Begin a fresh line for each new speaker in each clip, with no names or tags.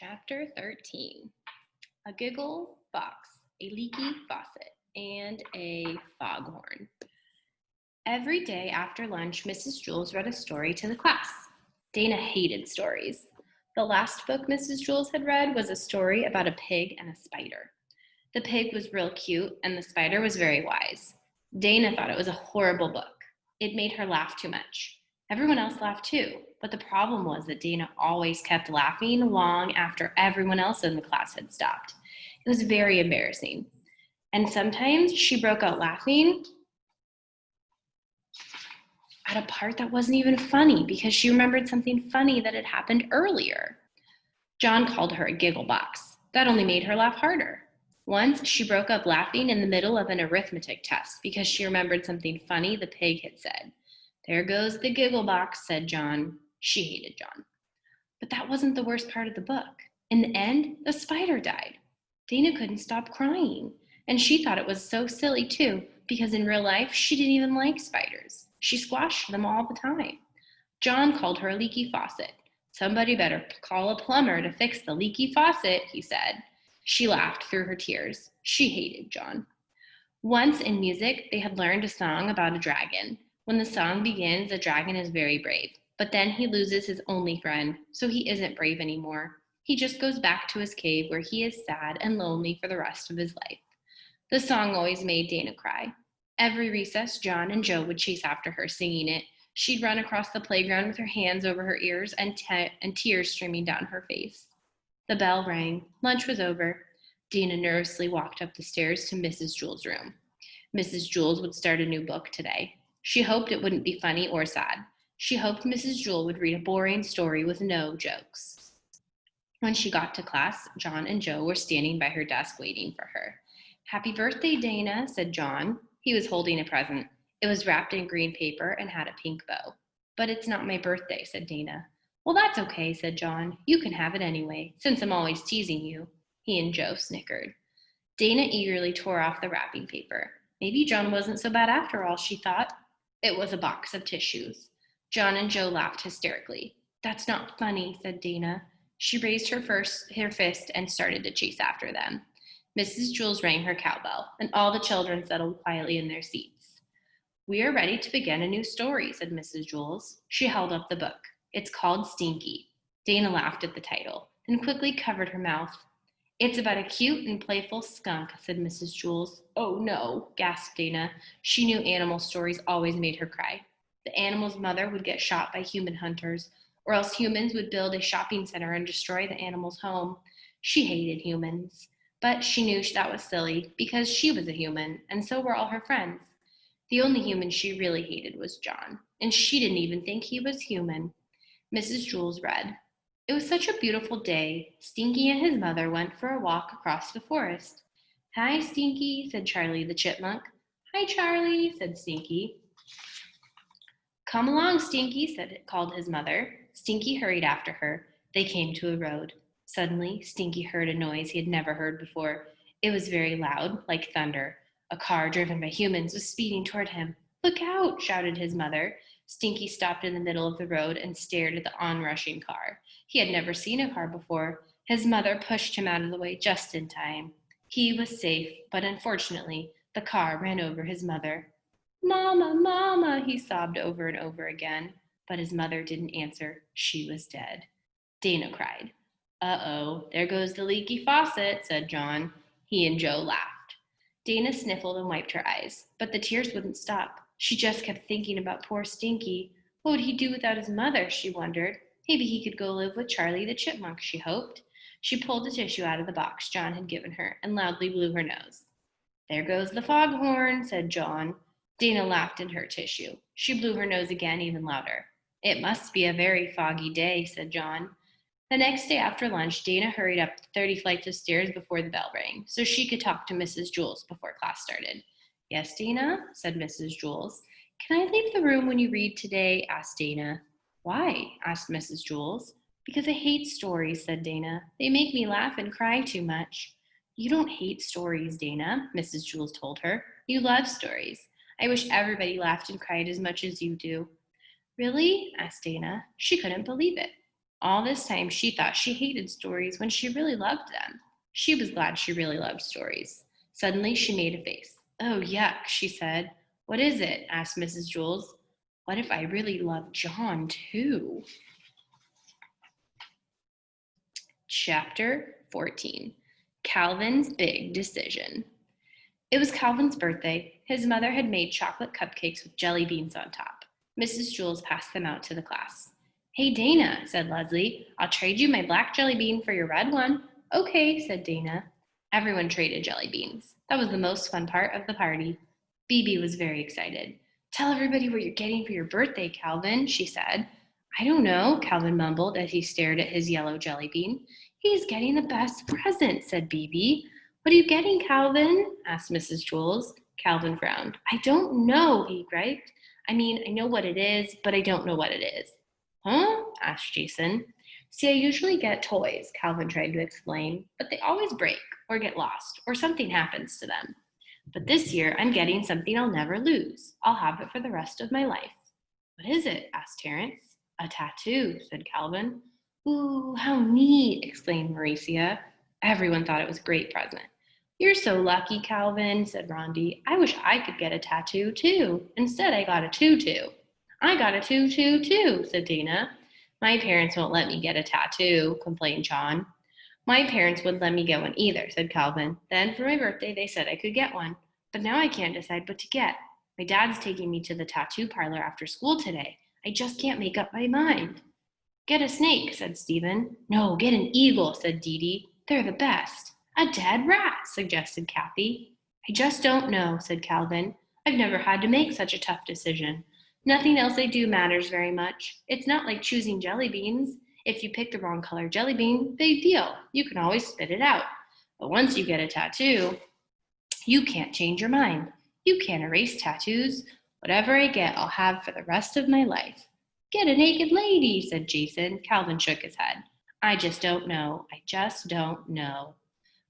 Chapter 13. A giggle box, a leaky faucet, and a foghorn. Every day after lunch, Mrs. Jules read a story to the class. Dana hated stories. The last book Mrs. Jules had read was a story about a pig and a spider. The pig was real cute, and the spider was very wise. Dana thought it was a horrible book. It made her laugh too much. Everyone else laughed too, but the problem was that Dana always kept laughing long after everyone else in the class had stopped. It was very embarrassing. And sometimes she broke out laughing at a part that wasn't even funny because she remembered something funny that had happened earlier. John called her a giggle box. That only made her laugh harder. Once she broke up laughing in the middle of an arithmetic test because she remembered something funny the pig had said. "There goes the giggle box," said John. She hated John. But that wasn't the worst part of the book. In the end, the spider died. Dana couldn't stop crying, and she thought it was so silly too, because in real life she didn't even like spiders. She squashed them all the time. John called her a leaky faucet. "Somebody better call a plumber to fix the leaky faucet," he said. She laughed through her tears. She hated John. Once in music, they had learned a song about a dragon. When the song begins, the dragon is very brave, but then he loses his only friend, so he isn't brave anymore. He just goes back to his cave where he is sad and lonely for the rest of his life. The song always made Dana cry. Every recess, John and Joe would chase after her singing it. She'd run across the playground with her hands over her ears and tears streaming down her face. The bell rang. Lunch was over. Dana nervously walked up the stairs to Mrs. Jules' room. Mrs. Jules would start a new book today. She hoped it wouldn't be funny or sad. She hoped Mrs. Jules would read a boring story with no jokes. When she got to class, John and Joe were standing by her desk waiting for her. "Happy birthday, Dana," said John. He was holding a present. It was wrapped in green paper and had a pink bow. "But it's not my birthday," said Dana. "Well, that's okay," said John. "You can have it anyway, since I'm always teasing you." He and Joe snickered. Dana eagerly tore off the wrapping paper. Maybe John wasn't so bad after all, she thought. It was a box of tissues. John and Joe laughed hysterically. "That's not funny," said Dana. She raised her fist and started to chase after them. Mrs. Jules rang her cowbell, and all the children settled quietly in their seats. "We are ready to begin a new story," said Mrs. Jules. She held up the book. "It's called Stinky." Dana laughed at the title, then quickly covered her mouth. "It's about a cute and playful skunk," said Mrs. Jules. "Oh no," gasped Dana. She knew animal stories always made her cry. The animal's mother would get shot by human hunters, or else humans would build a shopping center and destroy the animal's home. She hated humans, but she knew that was silly because she was a human, and so were all her friends. The only human she really hated was John, and she didn't even think he was human. Mrs. Jules read, "It was such a beautiful day. Stinky and his mother went for a walk across the forest." "Hi, Stinky," said Charlie the chipmunk. "Hi, Charlie," said Stinky. "Come along, Stinky," called his mother. Stinky hurried after her. They came to a road. Suddenly, Stinky heard a noise he had never heard before. It was very loud, like thunder. A car driven by humans was speeding toward him. "Look out!" shouted his mother. Stinky stopped in the middle of the road and stared at the onrushing car. He had never seen a car before. His mother pushed him out of the way just in time. He was safe, but unfortunately, the car ran over his mother. "Mama, Mama," he sobbed over and over again. But his mother didn't answer. She was dead. Dana cried. "Uh-oh, there goes the leaky faucet," said John. He and Joe laughed. Dana sniffled and wiped her eyes, but the tears wouldn't stop. She just kept thinking about poor Stinky. What would he do without his mother, she wondered. Maybe he could go live with Charlie the chipmunk, she hoped. She pulled the tissue out of the box John had given her and loudly blew her nose. "There goes the foghorn," said John. Dana laughed in her tissue. She blew her nose again, even louder. "It must be a very foggy day," said John. The next day after lunch, Dana hurried up the 30 flights of stairs before the bell rang, so she could talk to Mrs. Jules before class started. "Yes, Dana," said Mrs. Jules. "Can I leave the room when you read today?" asked Dana. "Why?" asked Mrs. Jules. "Because I hate stories," said Dana. "They make me laugh and cry too much." "You don't hate stories, Dana," Mrs. Jules told her. "You love stories. I wish everybody laughed and cried as much as you do." "Really?" asked Dana. She couldn't believe it. All this time, she thought she hated stories when she really loved them. She was glad she really loved stories. Suddenly, she made a face. Oh, yuck, she said. What is it? Asked Mrs. Jules. What if I really love John, too? Chapter 14. Calvin's Big Decision. It was Calvin's birthday. His mother had made chocolate cupcakes with jelly beans on top. Mrs. Jules passed them out to the class. Hey, Dana, said Leslie, I'll trade you my black jelly bean for your red one. Okay, said Dana. Everyone traded jelly beans. That was the most fun part of the party. Bebe was very excited. Tell everybody what you're getting for your birthday, Calvin, she said. I don't know, Calvin mumbled as he stared at his yellow jelly bean. He's getting the best present, said Bebe. What are you getting, Calvin? Asked Mrs. Jules. Calvin frowned. I don't know, he griped. I mean, I know what it is, but I don't know what it is. Huh? Asked Jason. See, I usually get toys, Calvin tried to explain, but they always break or get lost or something happens to them. But this year, I'm getting something I'll never lose. I'll have it for the rest of my life. What is it? Asked Terence. A tattoo, said Calvin. Ooh, how neat, exclaimed Mauricia. Everyone thought it was a great present. You're so lucky, Calvin, said Rondi. I wish I could get a tattoo, too. Instead, I got a tutu. I got a tutu, too, said Dana. My parents won't let me get a tattoo, complained John. My parents wouldn't let me get one either, said Calvin. Then, for my birthday, they said I could get one. But now I can't decide what to get. My dad's taking me to the tattoo parlor after school today. I just can't make up my mind. Get a snake, said Stephen. No, get an eagle, said Dee Dee. They're the best. A dead rat, suggested Kathy. I just don't know, said Calvin. I've never had to make such a tough decision. Nothing else I do matters very much. It's not like choosing jelly beans. If you pick the wrong color jelly bean, big deal. You can always spit it out. But once you get a tattoo, you can't change your mind. You can't erase tattoos. Whatever I get, I'll have for the rest of my life. Get a naked lady, said Jason. Calvin shook his head. I just don't know. I just don't know.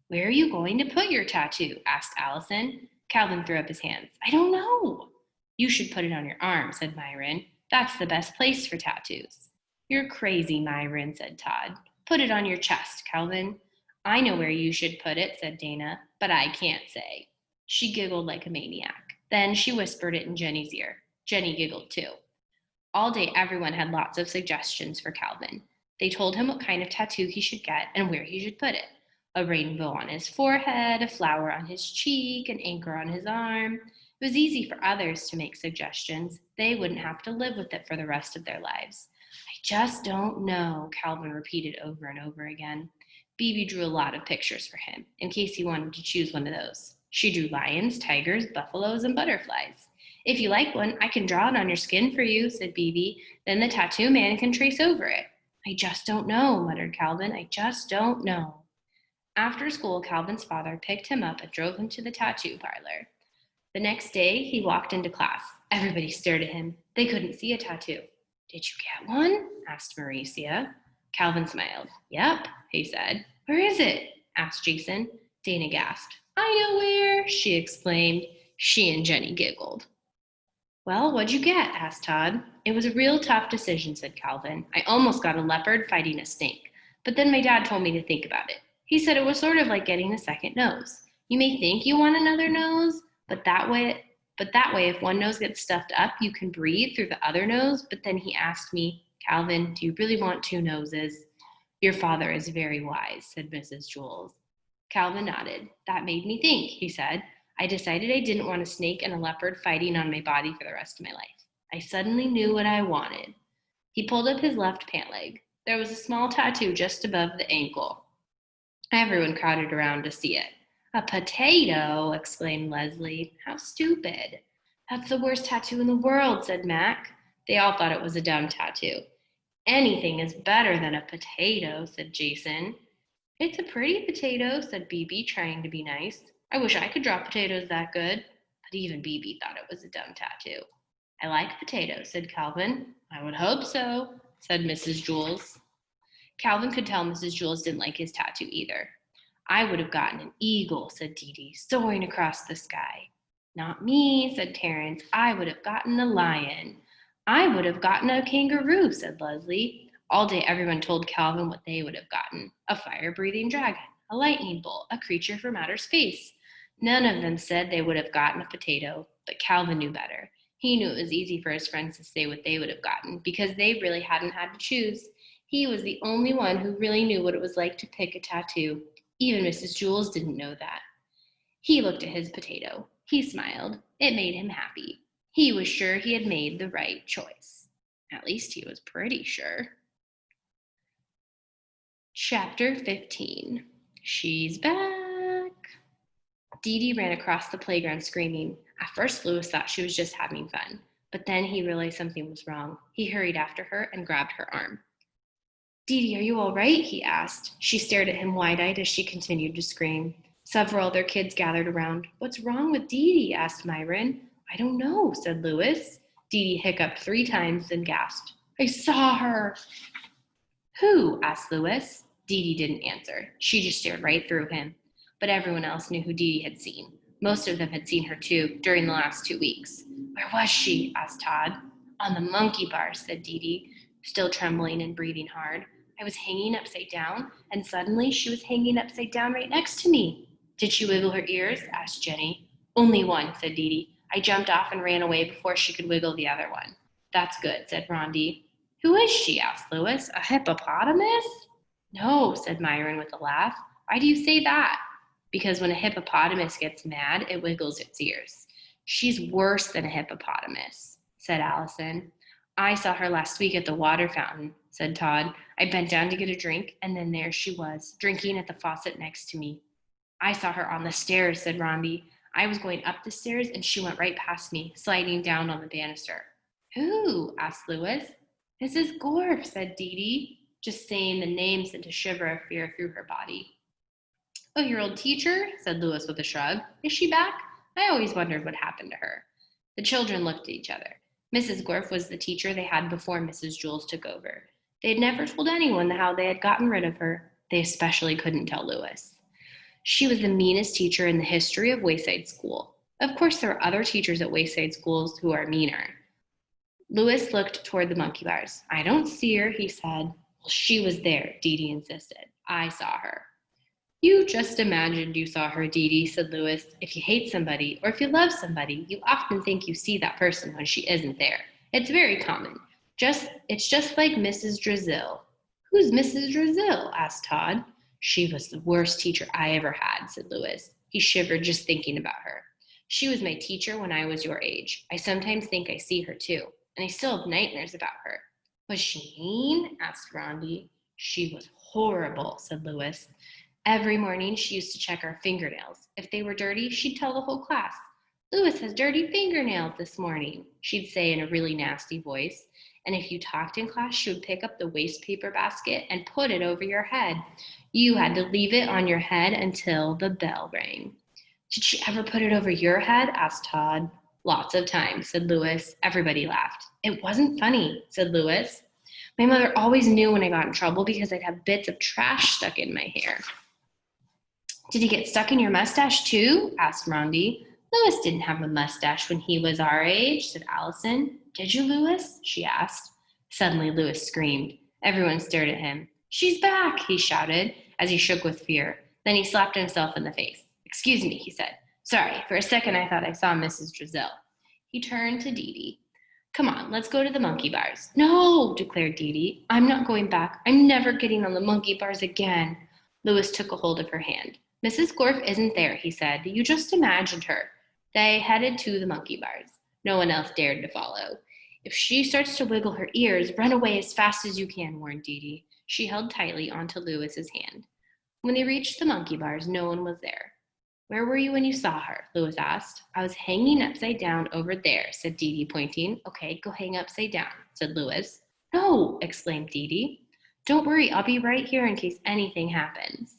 Where are you going to put your tattoo? Asked Allison. Calvin threw up his hands. I don't know. You should put it on your arm, said Myron. That's the best place for tattoos. You're crazy, Myron, said Todd. Put it on your chest, Calvin. I know where you should put it, said Dana, but I can't say. She giggled like a maniac. Then she whispered it in Jenny's ear. Jenny giggled too. All day, everyone had lots of suggestions for Calvin. They told him what kind of tattoo he should get and where he should put it. A rainbow on his forehead, a flower on his cheek, an anchor on his arm. It was easy for others to make suggestions. They wouldn't have to live with it for the rest of their lives. I just don't know, Calvin repeated over and over again. Bebe drew a lot of pictures for him, in case he wanted to choose one of those. She drew lions, tigers, buffaloes, and butterflies. If you like one, I can draw it on your skin for you, said Bebe. Then the tattoo man can trace over it. I just don't know, muttered Calvin. I just don't know. After school, Calvin's father picked him up and drove him to the tattoo parlor. The next day, he walked into class. Everybody stared at him. They couldn't see a tattoo. Did you get one? Asked Mauricia. Calvin smiled. Yep, he said. Where is it? Asked Jason. Dana gasped. I know where, she exclaimed. She and Jenny giggled. Well, what'd you get? Asked Todd. It was a real tough decision, said Calvin. I almost got a leopard fighting a snake, but then my dad told me to think about it. He said it was sort of like getting a second nose. You may think you want another nose, but that way, if one nose gets stuffed up, you can breathe through the other nose. But then he asked me, Calvin, do you really want two noses? Your father is very wise, said Mrs. Jules. Calvin nodded. That made me think, he said. I decided I didn't want a snake and a leopard fighting on my body for the rest of my life. I suddenly knew what I wanted. He pulled up his left pant leg. There was a small tattoo just above the ankle. Everyone crowded around to see it. A potato, exclaimed Leslie. How stupid. That's the worst tattoo in the world, said Mac. They all thought it was a dumb tattoo. Anything is better than a potato, said Jason. It's a pretty potato, said Bebe, trying to be nice. I wish I could draw potatoes that good. But even Bebe thought it was a dumb tattoo. I like potatoes, said Calvin. I would hope so, said Mrs. Jules. Calvin could tell Mrs. Jules didn't like his tattoo either. I would have gotten an eagle, said Dee Dee, soaring across the sky. Not me, said Terence. I would have gotten a lion. I would have gotten a kangaroo, said Leslie. All day, everyone told Calvin what they would have gotten: a fire-breathing dragon, a lightning bolt, a creature from outer space. None of them said they would have gotten a potato, but Calvin knew better. He knew it was easy for his friends to say what they would have gotten because they really hadn't had to choose. He was the only one who really knew what it was like to pick a tattoo. Even Mrs. Jules didn't know that. He looked at his potato. He smiled. It made him happy. He was sure he had made the right choice. At least he was pretty sure. Chapter 15. She's back. Dee Dee ran across the playground screaming. At first, Louis thought she was just having fun, but then he realized something was wrong. He hurried after her and grabbed her arm. Dee Dee, are you all right? He asked. She stared at him wide-eyed as she continued to scream. Several other kids gathered around. What's wrong with Dee Dee? Asked Myron. I don't know, said Louis. Dee Dee hiccuped 3 times, then gasped. I saw her. Who? Asked Louis. Dee Dee didn't answer. She just stared right through him. But everyone else knew who Dee Dee had seen. Most of them had seen her too, during the last 2 weeks. Where was she? Asked Todd. On the monkey bars, said Dee Dee, still trembling and breathing hard. I was hanging upside down, and suddenly she was hanging upside down right next to me. Did she wiggle her ears? Asked Jenny. Only one, said Dee Dee. I jumped off and ran away before she could wiggle the other one. That's good, said Rondi. Who is she? Asked Louis. A hippopotamus? No, said Myron with a laugh. Why do you say that? Because when a hippopotamus gets mad, it wiggles its ears. She's worse than a hippopotamus, said Allison. I saw her last week at the water fountain, said Todd. I bent down to get a drink, and then there she was, drinking at the faucet next to me. I saw her on the stairs, said Rondi. I was going up the stairs, and she went right past me, sliding down on the banister. Who? Asked Louis. Mrs. Gorf, said Dee Dee. Just saying the name sent a shiver of fear through her body. Oh, your old teacher? Said Louis with a shrug. Is she back? I always wondered what happened to her. The children looked at each other. Mrs. Gorf was the teacher they had before Mrs. Jules took over. They had never told anyone how they had gotten rid of her. They especially couldn't tell Louis. She was the meanest teacher in the history of Wayside School. Of course, there are other teachers at Wayside Schools who are meaner. Louis looked toward the monkey bars. I don't see her, he said. Well, she was there, Dee Dee insisted. I saw her. You just imagined you saw her, Dee Dee, said Louis. If you hate somebody or if you love somebody, you often think you see that person when she isn't there. It's very common. It's just like Mrs. Drizzle. Who's Mrs. Drizzle? Asked Todd. She was the worst teacher I ever had, said Louis. He shivered just thinking about her. She was my teacher when I was your age. I sometimes think I see her too, and I still have nightmares about her. Was she mean? Asked Rondi. She was horrible, said Louis. Every morning she used to check our fingernails. If they were dirty, she'd tell the whole class. Louis has dirty fingernails this morning, she'd say in a really nasty voice. And if you talked in class, she would pick up the waste paper basket and put it over your head. You had to leave it on your head until the bell rang. Did she ever put it over your head? Asked Todd. Lots of times, said Louis. Everybody laughed. It wasn't funny, said Louis. My mother always knew when I got in trouble because I'd have bits of trash stuck in my hair. Did he get stuck in your mustache too? Asked Rondi. Louis didn't have a mustache when he was our age, said Allison. Did you, Louis? She asked. Suddenly, Louis screamed. Everyone stared at him. She's back, he shouted as he shook with fear. Then he slapped himself in the face. Excuse me, he said. Sorry, for a second I thought I saw Mrs. Drizzle. He turned to Dee Dee. Come on, let's go to the monkey bars. No, declared Dee Dee. I'm not going back. I'm never getting on the monkey bars again. Louis took a hold of her hand. Mrs. Gorf isn't there, he said. You just imagined her. They headed to the monkey bars. No one else dared to follow. If she starts to wiggle her ears, run away as fast as you can, warned Dee Dee. She held tightly onto Louis's hand. When they reached the monkey bars, no one was there. Where were you when you saw her? Louis asked. I was hanging upside down over there, said Dee Dee, pointing. Okay, go hang upside down, said Louis. No, exclaimed Dee Dee. Don't worry, I'll be right here in case anything happens.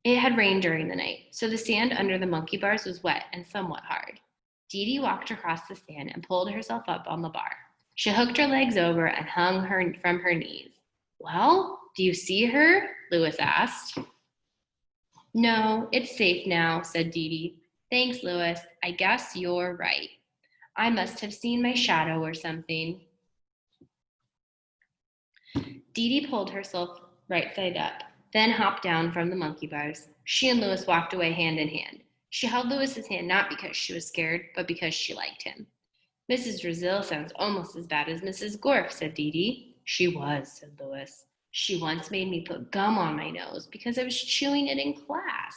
It had rained during the night, so the sand under the monkey bars was wet and somewhat hard. Dee Dee walked across the sand and pulled herself up on the bar. She hooked her legs over and hung her from her knees. Well, do you see her? Louis asked. No, it's safe now, said Dee Dee. Thanks, Louis. I guess you're right. I must have seen my shadow or something. Dee Dee pulled herself right side up, then hopped down from the monkey bars. She and Louis walked away hand in hand. She held Louis's hand not because she was scared, but because she liked him. Mrs. Brazil sounds almost as bad as Mrs. Gorf, said Dee Dee. She was, said Louis. She once made me put gum on my nose because I was chewing it in class.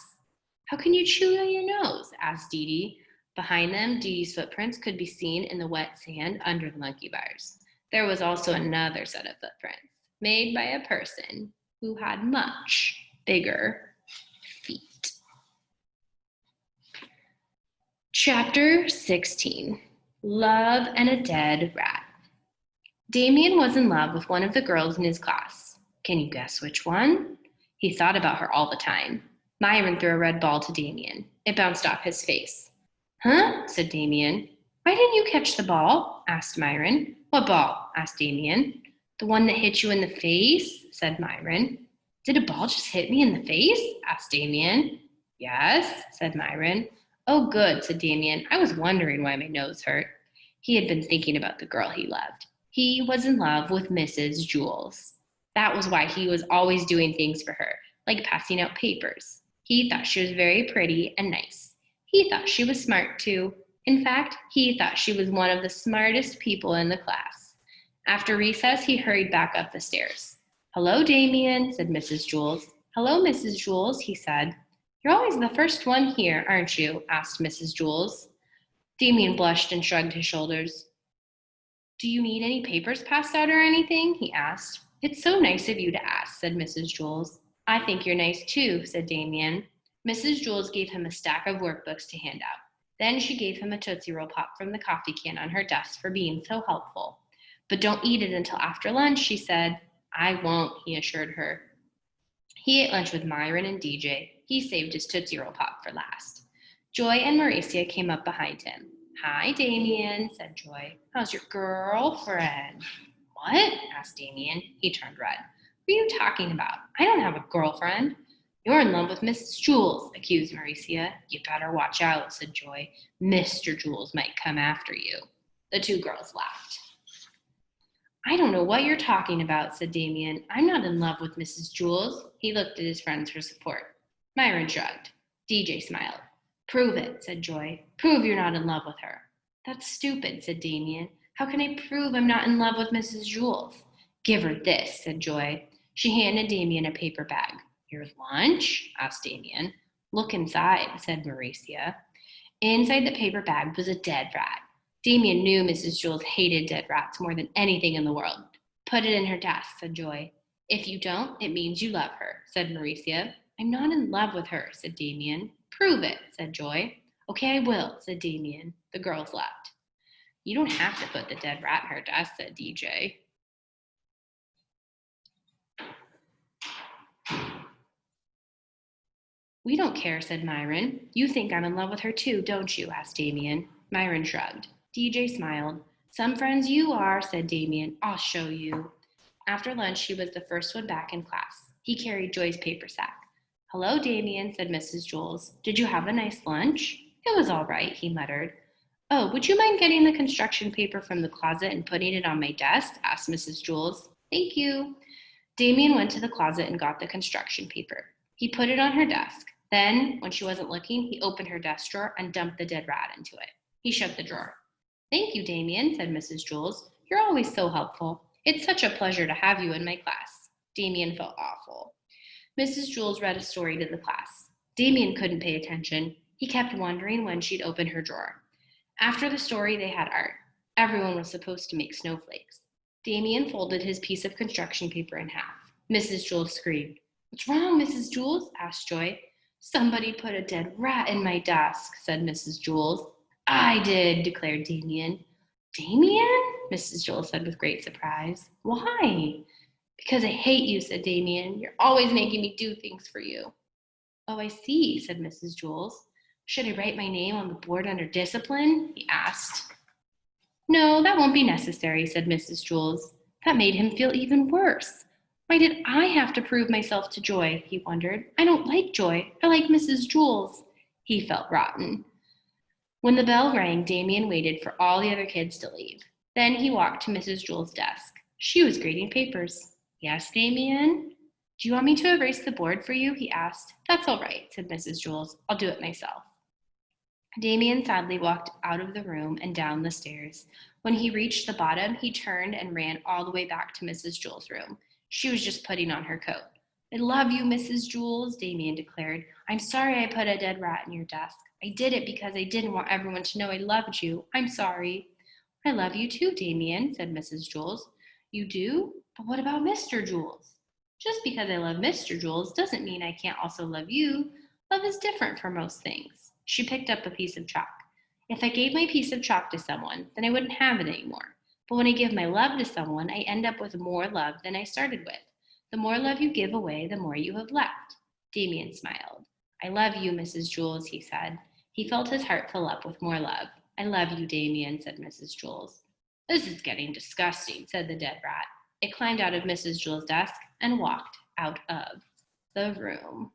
How can you chew on your nose? Asked Dee Dee. Behind them, Dee Dee's footprints could be seen in the wet sand under the monkey bars. There was also another set of footprints, made by a person who had much bigger feet. Chapter 16. Love and a Dead Rat. Damien was in love with one of the girls in his class. Can you guess which one? He thought about her all the time. Myron threw a red ball to Damien. It bounced off his face. Huh? Said Damien. Why didn't you catch the ball? Asked Myron. What ball? Asked Damien. The one that hit you in the face, said Myron. Did a ball just hit me in the face? Asked Damien. Yes, said Myron. Oh, good, said Damien. I was wondering why my nose hurt. He had been thinking about the girl he loved. He was in love with Mrs. Jules. That was why he was always doing things for her, like passing out papers. He thought she was very pretty and nice. He thought she was smart, too. In fact, he thought she was one of the smartest people in the class. After recess, he hurried back up the stairs. Hello, Damien, said Mrs. Jules. Hello, Mrs. Jules, he said. You're always the first one here, aren't you? Asked Mrs. Jules. Damien blushed and shrugged his shoulders. Do you need any papers passed out or anything? He asked. It's so nice of you to ask, said Mrs. Jules. I think you're nice too, said Damien. Mrs. Jules gave him a stack of workbooks to hand out. Then she gave him a Tootsie Roll Pop from the coffee can on her desk for being so helpful. But don't eat it until after lunch, she said. I won't, he assured her. He ate lunch with Myron and DJ. He saved his Tootsie Roll Pop for last. Joy and Mauricia came up behind him. Hi, Damien, said Joy. How's your girlfriend? What? Asked Damien. He turned red. What are you talking about? I don't have a girlfriend. You're in love with Mrs. Jules, accused Mauricia. You better watch out, said Joy. Mr. Jules might come after you. The two girls laughed. I don't know what you're talking about, said Damien. I'm not in love with Mrs. Jules. He looked at his friends for support. Myron shrugged. DJ smiled. Prove it, said Joy. Prove you're not in love with her. That's stupid, said Damien. How can I prove I'm not in love with Mrs. Jules? Give her this, said Joy. She handed Damien a paper bag. Your lunch? Asked Damien. Look inside, said Mauricia. Inside the paper bag was a dead rat. Damien knew Mrs. Jules hated dead rats more than anything in the world. Put it in her desk, said Joy. If you don't, it means you love her, said Mauricia. I'm not in love with her, said Damien. Prove it, said Joy. Okay, I will, said Damien. The girls laughed. You don't have to put the dead rat in her desk, said DJ. We don't care, said Myron. You think I'm in love with her too, don't you? Asked Damien. Myron shrugged. DJ smiled. Some friends you are, said Damien. I'll show you. After lunch, he was the first one back in class. He carried Joy's paper sack. Hello, Damien, said Mrs. Jules. Did you have a nice lunch? It was all right, he muttered. Oh, would you mind getting the construction paper from the closet and putting it on my desk? Asked Mrs. Jules. Thank you. Damien went to the closet and got the construction paper. He put it on her desk. Then, when she wasn't looking, he opened her desk drawer and dumped the dead rat into it. He shut the drawer. Thank you, Damien, said Mrs. Jules. You're always so helpful. It's such a pleasure to have you in my class. Damien felt awful. Mrs. Jules read a story to the class. Damien couldn't pay attention. He kept wondering when she'd open her drawer. After the story, they had art. Everyone was supposed to make snowflakes. Damien folded his piece of construction paper in half. Mrs. Jules screamed. What's wrong, Mrs. Jules? Asked Joy. Somebody put a dead rat in my desk, said Mrs. Jules. I did, declared Damien. Damien? Mrs. Jules said with great surprise. Why? Because I hate you, said Damien. You're always making me do things for you. Oh, I see, said Mrs. Jules. Should I write my name on the board under discipline? He asked. No, that won't be necessary, said Mrs. Jules. That made him feel even worse. Why did I have to prove myself to Joy? He wondered. I don't like Joy. I like Mrs. Jules. He felt rotten. When the bell rang, Damien waited for all the other kids to leave. Then he walked to Mrs. Jules' desk. She was grading papers. Yes, Damien? Do you want me to erase the board for you? He asked. That's all right, said Mrs. Jules. I'll do it myself. Damien sadly walked out of the room and down the stairs. When he reached the bottom, he turned and ran all the way back to Mrs. Jules' room. She was just putting on her coat. I love you, Mrs. Jules, Damien declared. I'm sorry I put a dead rat in your desk. I did it because I didn't want everyone to know I loved you. I'm sorry. I love you too, Damien, said Mrs. Jules. You do? But what about Mr. Jules? Just because I love Mr. Jules doesn't mean I can't also love you. Love is different for most things. She picked up a piece of chalk. If I gave my piece of chalk to someone, then I wouldn't have it anymore. But when I give my love to someone, I end up with more love than I started with. The more love you give away, the more you have left. Damien smiled. I love you, Mrs. Jules, he said. He felt his heart fill up with more love. I love you, Damien, said Mrs. Jules. This is getting disgusting, said the dead rat. It climbed out of Mrs. Jules' desk and walked out of the room.